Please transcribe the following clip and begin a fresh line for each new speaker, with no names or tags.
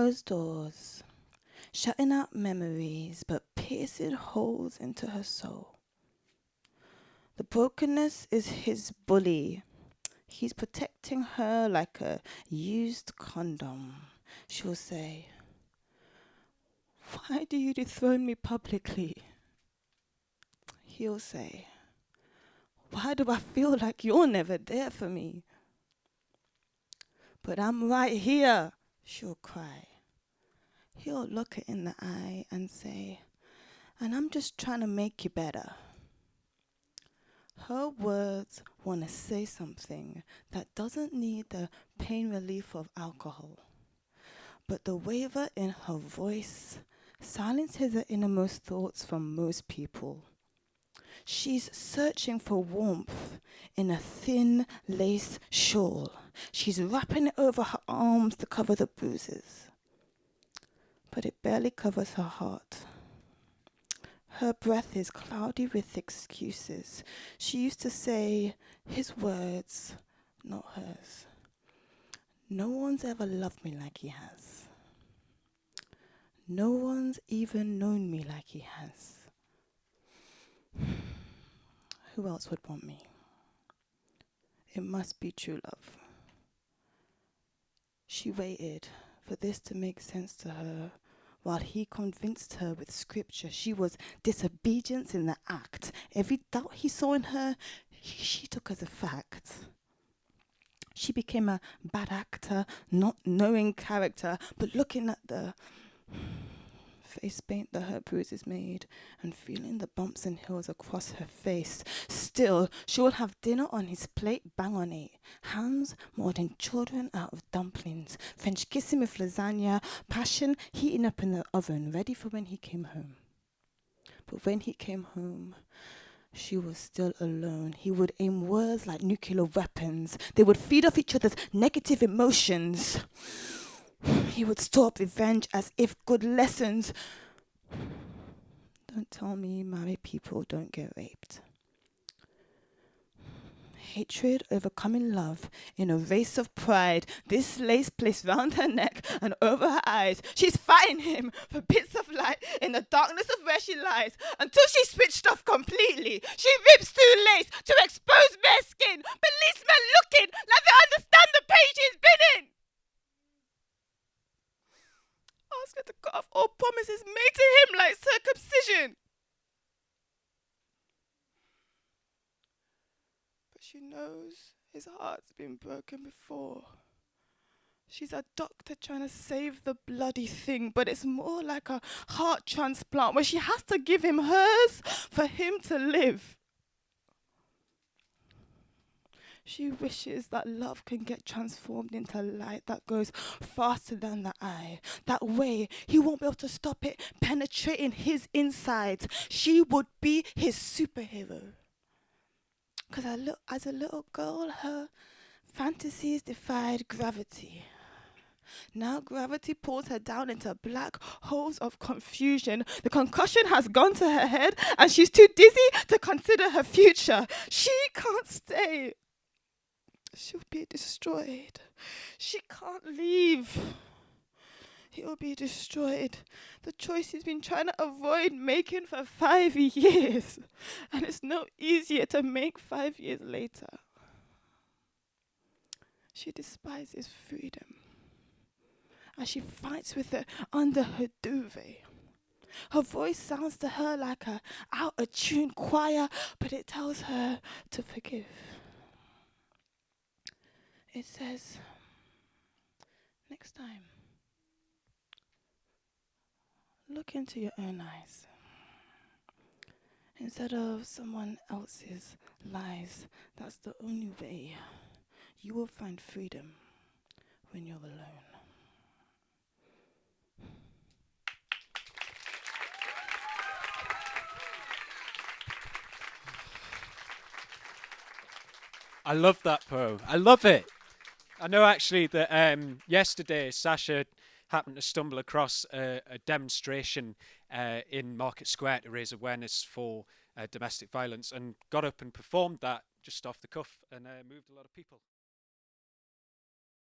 closed doors, shutting out memories but piercing holes into her soul. The brokenness is his bully. He's protecting her like a used condom. She'll say, "Why do you dethrone me publicly?" He'll say, "Why do I feel like you're never there for me?" "But I'm right here," she'll cry. He'll look her in the eye and say, "And I'm just trying to make you better." Her words want to say something that doesn't need the pain relief of alcohol. But the waver in her voice silences the innermost thoughts from most people. She's searching for warmth in a thin lace shawl. She's wrapping it over her arms to cover the bruises. But it barely covers her heart. Her breath is cloudy with excuses. She used to say his words, not hers. "No one's ever loved me like he has. No one's even known me like he has. Who else would want me? It must be true love." She waited for this to make sense to her while he convinced her with scripture. She was disobedience in the act. Every doubt he saw in her, she took as a fact. She became a bad actor, not knowing character, but looking at the face paint that her bruises made and feeling the bumps and hills across her face. Still, she will have dinner on his plate, bang on 8. Hands more than children out of dumplings. French kissing with lasagna, passion heating up in the oven, ready for when he came home. But when he came home, she was still alone. He would aim words like nuclear weapons. They would feed off each other's negative emotions. He would store up revenge as if good lessons. Don't tell me married people don't get raped. Hatred overcoming love in a race of pride. This lace placed round her neck and over her eyes. She's fighting him for bits of light in the darkness of where she lies until she switched off completely. She rips through lace to expose bare skin. Policemen looking like they understand the pain she's been in. Ask her to cut off all promises made to him like circumcision. But she knows his heart's been broken before. She's a doctor trying to save the bloody thing, but it's more like a heart transplant where she has to give him hers for him to live. She wishes that love can get transformed into light that goes faster than the eye. That way, he won't be able to stop it penetrating his insides. She would be his superhero. Because as a little girl, her fantasies defied gravity. Now gravity pulls her down into black holes of confusion. The concussion has gone to her head and she's too dizzy to consider her future. She can't stay. She'll be destroyed. She can't leave. He'll be destroyed. The choice he's been trying to avoid making for 5 years. And it's no easier to make 5 years later. She despises freedom. And she fights with it under her duvet. Her voice sounds to her like a out-of-tune choir, but it tells her to forgive. It says, next time, look into your own eyes. Instead of someone else's lies, that's the only way you will find freedom when you're alone.
I love that poem. I love it. I know actually that yesterday Sacha happened to stumble across a demonstration in Market Square to raise awareness for domestic violence and got up and performed that just off the cuff and moved a lot of people.